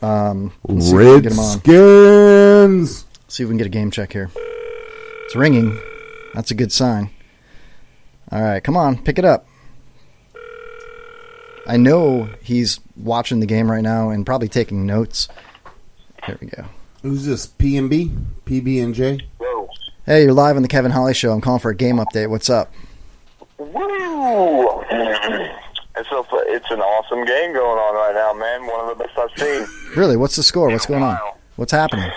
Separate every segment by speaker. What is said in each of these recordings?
Speaker 1: Redskins.
Speaker 2: See if we can get a game check here. It's ringing. That's a good sign. All right, come on, pick it up. I know he's watching the game right now and probably taking notes. There we go.
Speaker 1: Who's this? P&B? PB&J?
Speaker 3: Whoa.
Speaker 2: Hey, you're live on the Kevin Holly Show. I'm calling for a game update. What's up?
Speaker 3: Woo! It's an awesome game going on right now, man. One of the best I've seen.
Speaker 2: Really? What's the score? What's going on? What's happening?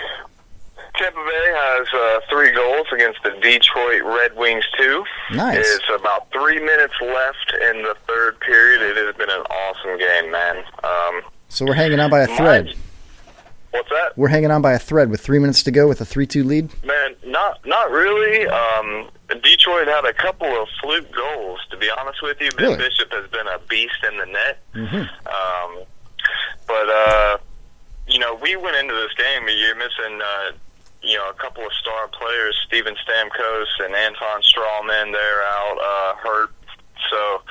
Speaker 3: Tampa Bay has 3 goals against the Detroit Red Wings 2.
Speaker 2: Nice.
Speaker 3: It's about 3 minutes left in the third period. It has been an awesome game, man.
Speaker 2: So we're hanging on by a thread.
Speaker 3: What's that?
Speaker 2: We're hanging on by a thread with 3 minutes to go with a 3-2 lead?
Speaker 3: Man, not really. Detroit had a couple of fluke goals, to be honest with you. Ben Bishop has been a beast in the net.
Speaker 2: Mm-hmm.
Speaker 3: But we went into this game, you're missing, a couple of star players, Steven Stamkos and Anton Strawman, they're out hurt. So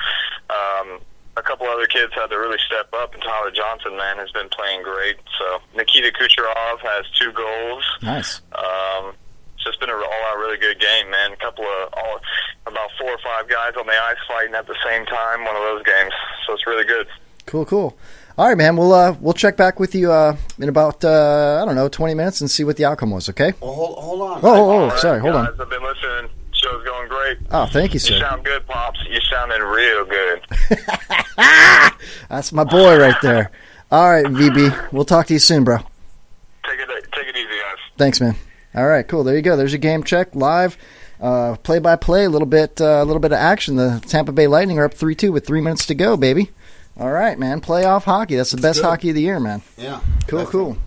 Speaker 3: a couple other kids had to really step up, and Tyler Johnson, man, has been playing great. So Nikita Kucherov has 2 goals.
Speaker 2: Nice.
Speaker 3: It's just been an all-out really good game, man. About 4 or 5 guys on the ice fighting at the same time, one of those games. So it's really good.
Speaker 2: Cool. All right, man. We'll check back with you in about 20 minutes and see what the outcome was. Okay.
Speaker 1: Well, hold on.
Speaker 2: Sorry. Hold on.
Speaker 3: I've been listening. Show's going great.
Speaker 2: Oh, thank you, sir.
Speaker 3: You sound good, Pops. You're sounding real good.
Speaker 2: That's my boy right there. All right, VB. We'll talk to you soon, bro.
Speaker 3: Take it easy, guys.
Speaker 2: Thanks, man. All right, cool. There you go. There's your game check live, play-by-play. A little bit of action. The Tampa Bay Lightning are up 3-2 with 3 minutes to go, baby. All right, man. Playoff hockey. That's the best hockey of the year, man.
Speaker 1: Yeah.
Speaker 2: Cool.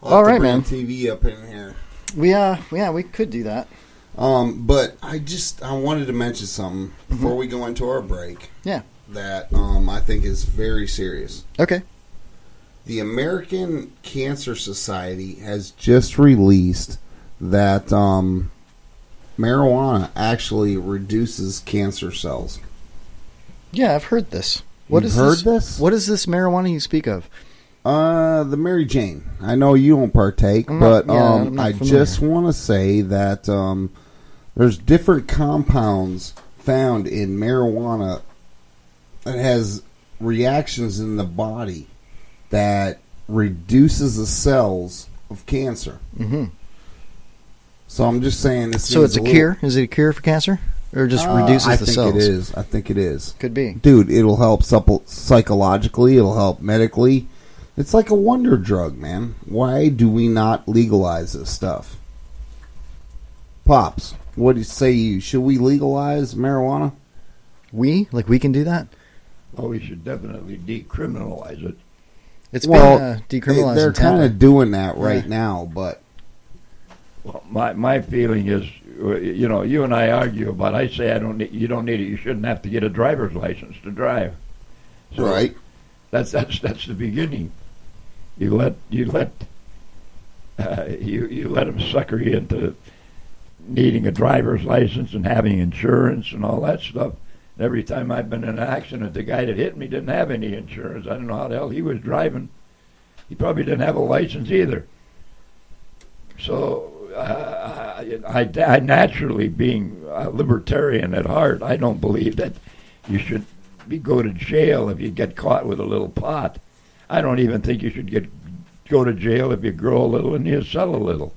Speaker 1: We'll
Speaker 2: all right, man.
Speaker 1: TV up in here.
Speaker 2: We could do that.
Speaker 1: But I wanted to mention something before we go into our break.
Speaker 2: Yeah.
Speaker 1: That I think is very serious.
Speaker 2: Okay.
Speaker 1: The American Cancer Society has just released that marijuana actually reduces cancer cells.
Speaker 2: Yeah, I've heard this.
Speaker 1: You've heard this?
Speaker 2: What is this marijuana you speak of?
Speaker 1: The Mary Jane. I know you don't partake, but I just want to say that there's different compounds found in marijuana that has reactions in the body that reduces the cells of cancer.
Speaker 2: Mm-hmm.
Speaker 1: So I'm just saying this.
Speaker 2: So it's a cure? Is it a cure for cancer? Or just reduces the cells?
Speaker 1: I think it is.
Speaker 2: Could be.
Speaker 1: Dude, it'll help psychologically. It'll help medically. It's like a wonder drug, man. Why do we not legalize this stuff? Pops, what do you say? Should we legalize marijuana?
Speaker 2: We can do that?
Speaker 4: Oh, we should definitely decriminalize it.
Speaker 2: It's been decriminalized.
Speaker 1: They're kind of doing that right now, but...
Speaker 4: Well, my feeling is, you and I argue about. I say you don't need it. You shouldn't have to get a driver's license to drive. So
Speaker 1: right.
Speaker 4: That's the beginning. You let them sucker you into needing a driver's license and having insurance and all that stuff. Every time I've been in an accident, the guy that hit me didn't have any insurance. I don't know how the hell he was driving. He probably didn't have a license either. So I naturally, being a libertarian at heart, I don't believe that you should go to jail if you get caught with a little pot. I don't even think you should go to jail if you grow a little and you sell a little.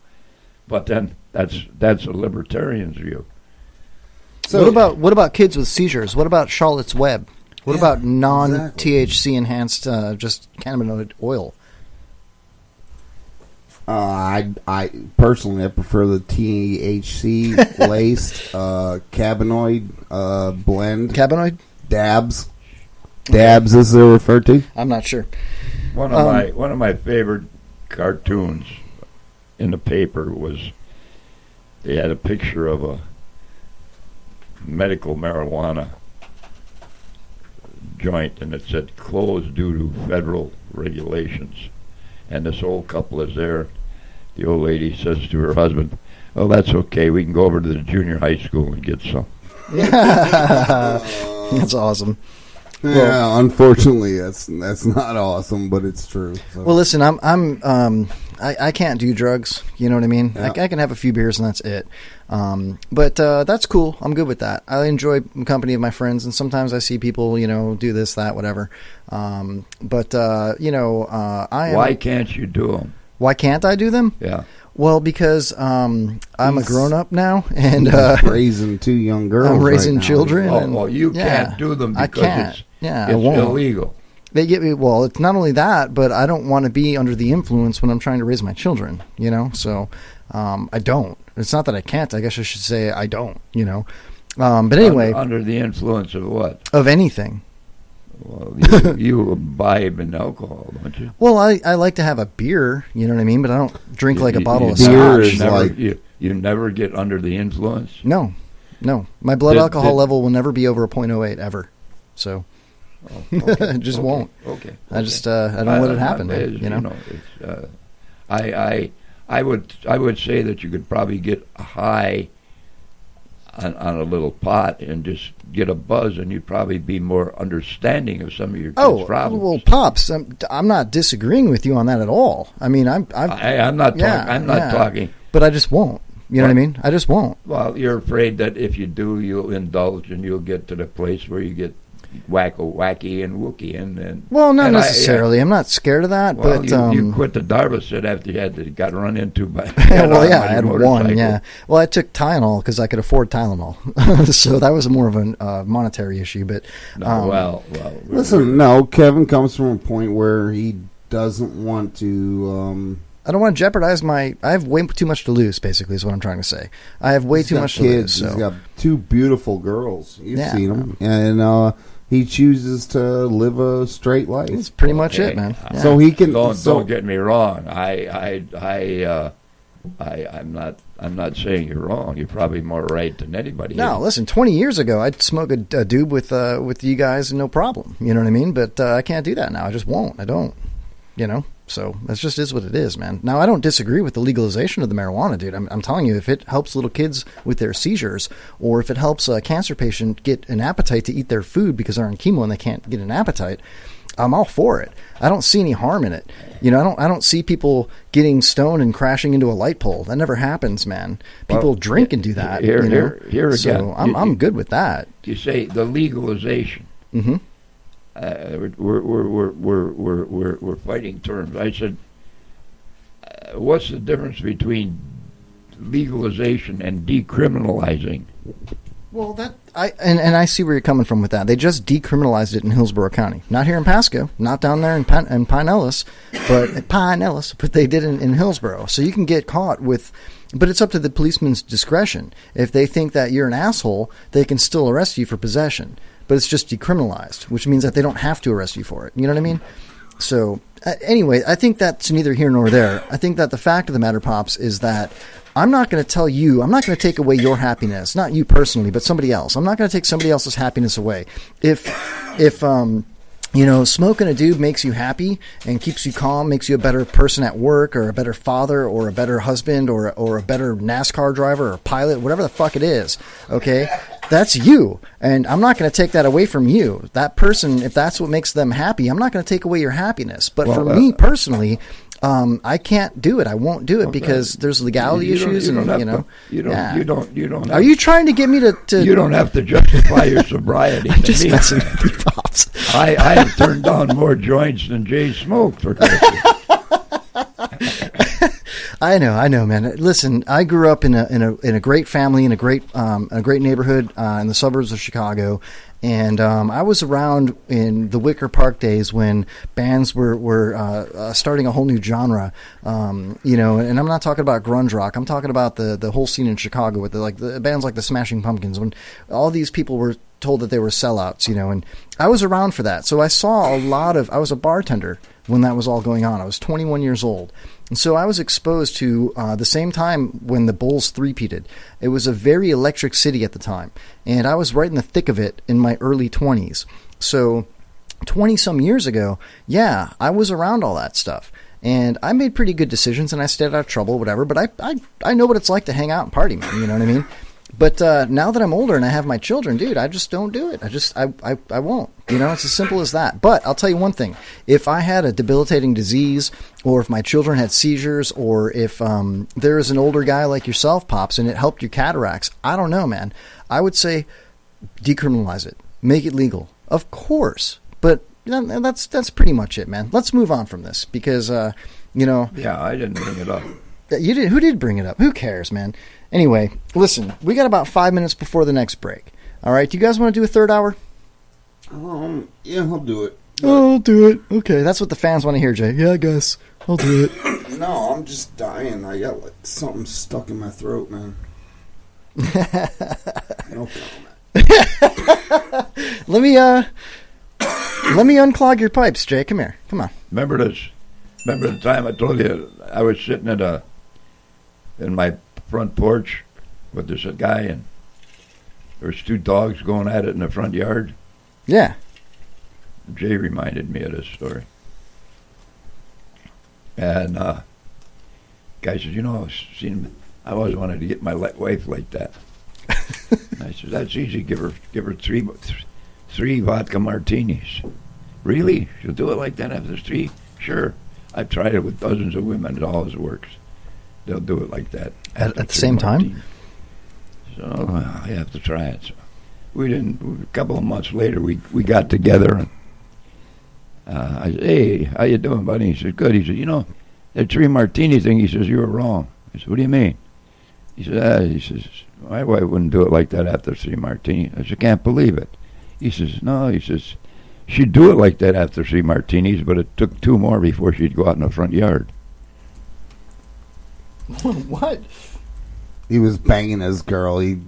Speaker 4: But then that's a libertarian's view.
Speaker 2: So what about kids with seizures? What about Charlotte's Web? What about non-THC enhanced just cannabinoid oil?
Speaker 1: I personally prefer the THC laced cannabinoid blend.
Speaker 2: Cannabinoid?
Speaker 1: Dabs. Dabs, as they're referred to.
Speaker 2: I'm not sure.
Speaker 4: One of my favorite cartoons in the paper was they had a picture of a medical marijuana joint, and it said closed due to federal regulations. And this old couple is there. The old lady says to her husband, "Oh, that's okay. We can go over to the junior high school and get some."
Speaker 2: That's awesome.
Speaker 1: Yeah, unfortunately, that's not awesome, but it's true. So.
Speaker 2: Well, listen, I can't do drugs. You know what I mean? Yeah. I can have a few beers and that's it. But that's cool. I'm good with that. I enjoy the company of my friends, and sometimes I see people, do this, that, whatever. I am.
Speaker 4: Why can't you do them?
Speaker 2: Why can't I do them?
Speaker 4: Yeah.
Speaker 2: Well, because I'm a grown-up now, and
Speaker 1: raising 2 young girls.
Speaker 2: I'm raising
Speaker 1: right
Speaker 2: children.
Speaker 4: Well, you can't do them because it's illegal.
Speaker 2: They get me. Well, it's not only that, but I don't want to be under the influence when I'm trying to raise my children. So I don't. It's not that I can't. I guess I should say I don't. But anyway,
Speaker 4: under the influence of what?
Speaker 2: Of anything.
Speaker 4: Well, you imbibe in alcohol, don't you?
Speaker 2: Well, I like to have a beer, you know what I mean? But I don't drink like a bottle of
Speaker 1: beer
Speaker 2: scotch.
Speaker 4: You never get under the influence?
Speaker 2: No. My blood alcohol level will never be over a 0.08 ever. So it just won't.
Speaker 4: Okay.
Speaker 2: I just I don't let it happen.
Speaker 4: I would say that you could probably get high on a little pot and just get a buzz, and you'd probably be more understanding of some of your kids' problems.
Speaker 2: Well, Pops, I'm not disagreeing with you on that at all. I mean, I'm not
Speaker 4: talking.
Speaker 2: But I just won't. You know what I mean? I just won't.
Speaker 4: Well, you're afraid that if you do, you'll indulge and you'll get to the place where you get wacky and wookie and
Speaker 2: well, not necessarily. I'm not scared of that.
Speaker 4: Well,
Speaker 2: but
Speaker 4: you quit the Darvocet after you got run into by.
Speaker 2: I had one. Yeah. Well, I took Tylenol because I could afford Tylenol, so that was more of a monetary issue. But
Speaker 1: listen, Kevin comes from a point where he doesn't want to.
Speaker 2: I don't want to jeopardize I have way too much to lose, basically, is what I'm trying to say. I have way too much to lose. So.
Speaker 1: He's got 2 beautiful girls. You've seen them. And he chooses to live a straight life.
Speaker 2: That's pretty much it, man.
Speaker 1: Yeah. So he can...
Speaker 4: Don't get me wrong. I'm not saying you're wrong. You're probably more right than anybody.
Speaker 2: No, listen, 20 years ago, I'd smoke a doob with you guys, no problem. You know what I mean? But I can't do that now. I just won't. I don't. So that just is what it is, man. Now, I don't disagree with the legalization of the marijuana, dude. I'm telling you, if it helps little kids with their seizures, or if it helps a cancer patient get an appetite to eat their food because they're on chemo and they can't get an appetite, I'm all for it. I don't see any harm in it. I don't see people getting stoned and crashing into a light pole. That never happens, man. People drink and do that.
Speaker 4: Here again.
Speaker 2: So I'm good with that.
Speaker 4: You say the legalization.
Speaker 2: Mm-hmm.
Speaker 4: We're fighting terms. I said, what's the difference between legalization and decriminalizing?
Speaker 2: Well, I see where you're coming from with that. They just decriminalized it in Hillsborough County, not here in Pasco, not down there in Pinellas, but they did it in Hillsborough. So you can get caught with. But it's up to the policeman's discretion. If they think that you're an asshole, they can still arrest you for possession. But it's just decriminalized, which means that they don't have to arrest you for it. You know what I mean? So, anyway, I think that's neither here nor there. I think that the fact of the matter, Pops, is that I'm not going to tell you, I'm not going to take away your happiness. Not you personally, but somebody else. I'm not going to take somebody else's happiness away. If smoking a doob makes you happy and keeps you calm, makes you a better person at work or a better father or a better husband or a better NASCAR driver or pilot, whatever the fuck it is, okay? That's you. And I'm not going to take that away from you. That person, if that's what makes them happy, I'm not going to take away your happiness. But for me personally, I can't do it. I won't do it because there's legality issues. You don't. Are you trying to get me to?
Speaker 4: You don't have to justify your sobriety.
Speaker 2: I'm just messing with you, Pops.
Speaker 4: I have turned down more joints than Jay smoked for Christmas.
Speaker 2: I know, man. Listen, I grew up in a great family, in a great neighborhood in the suburbs of Chicago, and I was around in the Wicker Park days when bands were starting a whole new genre, and I'm not talking about grunge rock. I'm talking about the whole scene in Chicago with the bands like the Smashing Pumpkins, when all these people were told that they were sellouts, and I was around for that. So I saw I was a bartender when that was all going on. I was 21 years old. And so I was exposed to the same time when the Bulls three-peated. It was a very electric city at the time. And I was right in the thick of it in my early 20s. So 20-some years ago, yeah, I was around all that stuff. And I made pretty good decisions, and I stayed out of trouble, whatever. But I know what it's like to hang out and party, man. You know what I mean? But now that I'm older and I have my children, dude, I just don't do it. I won't. You know, it's as simple as that. But I'll tell you one thing. If I had a debilitating disease, or if my children had seizures, or if there is an older guy like yourself, Pops, and it helped your cataracts, I don't know, man. I would say decriminalize it. Make it legal. Of course. But that's pretty much it, man. Let's move on from this because, you know.
Speaker 4: Yeah, I didn't bring it up.
Speaker 2: You did. Who did bring it up? Who cares, man? Anyway, listen, we got about 5 minutes before the next break. All right, do you guys want to do a third hour?
Speaker 1: Yeah, I'll do it.
Speaker 2: I'll do it. Okay, that's what the fans want to hear, Jay. Yeah, I guess. I'll do it.
Speaker 1: No, I'm just dying. I got like something stuck in my throat, man. No comment.
Speaker 2: Let me unclog your pipes, Jay. Come here. Come on.
Speaker 4: Remember the time I told you I was sitting in my front porch with this guy, and there was 2 dogs going at it in the front yard?
Speaker 2: Yeah.
Speaker 4: Jay reminded me of this story. And guy says, you know, I always wanted to get my wife like that. I said, that's easy. Give her three vodka martinis. Really? She'll do it like that after 3? Sure. I've tried it with dozens of women. It always works. They'll do it like that.
Speaker 2: At the same time?
Speaker 4: So I have to try it. So we didn't. A couple of months later, we got together. And I said, hey, how you doing, buddy? He said, good. He said, you know, that 3 martini thing, he says, you were wrong. I said, what do you mean? He says, my wife wouldn't do it like that after 3 martinis. I said, can't believe it. He says, no, he says, she'd do it like that after 3 martinis, but it took 2 more before she'd go out in the front yard.
Speaker 2: What?
Speaker 1: He was banging his girl. He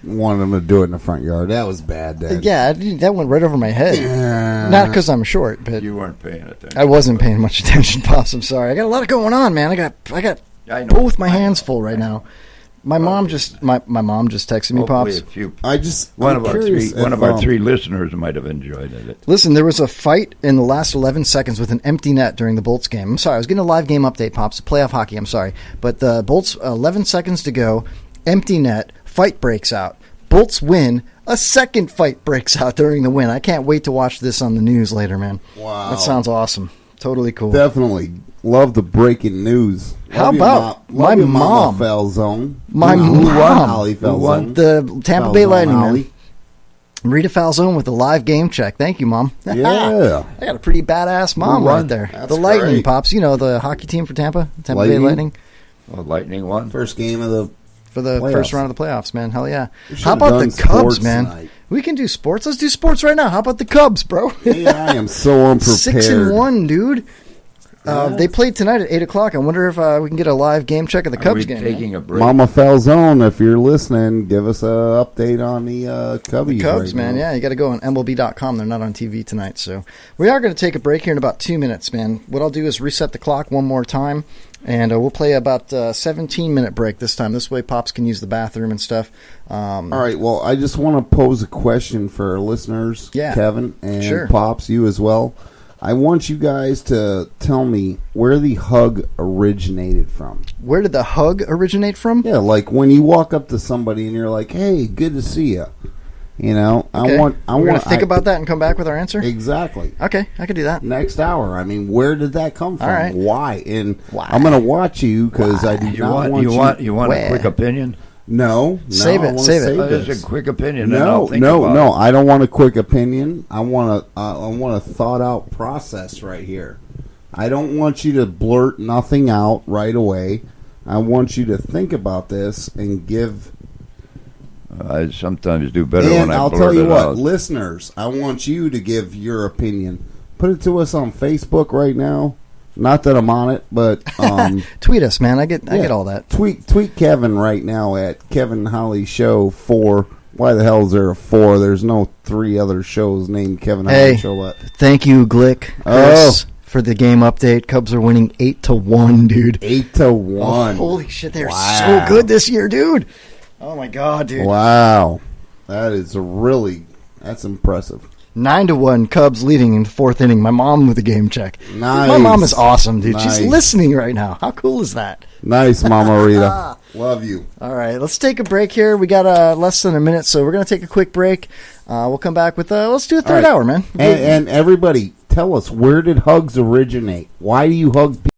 Speaker 1: wanted him to do it in the front yard. That was bad, Dad.
Speaker 2: Yeah, that went right over my head. Not because I'm short, but
Speaker 4: you weren't paying attention.
Speaker 2: I wasn't paying much attention, Pops. I'm sorry. I got a lot going on, man. I got both my hands full right now. My mom just texted me, Pops.
Speaker 4: One of our 3 listeners might have enjoyed it.
Speaker 2: Listen, there was a fight in the last 11 seconds with an empty net during the Bolts game. I'm sorry, I was getting a live game update, Pops. Playoff hockey. I'm sorry, but the Bolts 11 seconds to go, empty net, fight breaks out. Bolts win. A second fight breaks out during the win. I can't wait to watch this on the news later, man.
Speaker 1: Wow,
Speaker 2: that sounds awesome. Totally cool.
Speaker 1: Definitely love the breaking news.
Speaker 2: How about my mom?
Speaker 1: Falzone.
Speaker 2: My mom.
Speaker 1: The
Speaker 2: Tampa Bay Lightning. Rita Falzone with the live game check. Thank you, Mom.
Speaker 1: Yeah.
Speaker 2: I got a pretty badass mom right there.
Speaker 1: That's
Speaker 2: the Lightning,
Speaker 1: great.
Speaker 2: Pops. You know, the hockey team for Tampa Bay Lightning.
Speaker 4: Well, Lightning won.
Speaker 1: First game of the
Speaker 2: for the
Speaker 1: playoffs.
Speaker 2: First round of the playoffs, man. Hell yeah. How about the Cubs, man? Tonight. We can do sports. Let's do sports right now. How about the Cubs, bro?
Speaker 1: Yeah, I am so unprepared.
Speaker 2: 6-1, dude. They played tonight at 8 o'clock. I wonder if we can get a live game check of the Cubs game.
Speaker 4: Taking a break.
Speaker 1: Mama Falzone, if you're listening, give us an update on the Cubbies.
Speaker 2: The Cubs,
Speaker 1: right
Speaker 2: man.
Speaker 1: now.
Speaker 2: Yeah, you got to go on MLB.com. They're not on TV tonight. So we are going to take a break here in about 2 minutes, man. What I'll do is reset the clock one more time, and we'll play about a 17-minute break this time. This way Pops can use the bathroom and stuff.
Speaker 1: All right, well, I just want to pose a question for our listeners, Kevin, and Pops, you as well. I want you guys to tell me where the hug originated from.
Speaker 2: Where did the hug originate from?
Speaker 1: Yeah, like when you walk up to somebody and you're like, "Hey, good to see you." You know,
Speaker 2: okay. We're going to think about that and come back with our answer?
Speaker 1: Exactly.
Speaker 2: Okay, I could do that.
Speaker 1: Next hour. I mean, where did that come from?
Speaker 2: All right.
Speaker 1: Why? And I'm going to watch you because I do not want
Speaker 4: you want a quick opinion?
Speaker 1: No.
Speaker 2: Save it.
Speaker 4: Just a quick opinion.
Speaker 1: No. I don't want a quick opinion. I want a thought out process right here. I don't want you to blurt nothing out right away. I want you to think about this and give.
Speaker 4: I sometimes do better
Speaker 1: when
Speaker 4: I blurt it out. And
Speaker 1: I'll tell you what, listeners, I want you to give your opinion. Put it to us on Facebook right now. Not that I'm on it, but
Speaker 2: tweet us, man. I get all that.
Speaker 1: Tweet Kevin right now at Kevin Holly Show 4. Why the hell is there a 4? There's no 3 other shows named Kevin Holly Show. What?
Speaker 2: Thank you, Glick. Chris, for the game update. Cubs are winning 8-1, dude.
Speaker 1: 8-1.
Speaker 2: Oh, holy shit, they're so good this year, dude. Oh my god, dude.
Speaker 1: Wow, that's impressive.
Speaker 2: 9-1, Cubs leading in the 4th inning. My mom with the game check.
Speaker 1: Nice.
Speaker 2: My mom is awesome, dude.
Speaker 1: Nice.
Speaker 2: She's listening right now. How cool is that?
Speaker 1: Nice, Mama Rita. Love you.
Speaker 2: All right, let's take a break here. We got less than a minute, so we're going to take a quick break. We'll come back with, let's do a third hour, man.
Speaker 1: And everybody, tell us, where did hugs originate? Why do you hug people?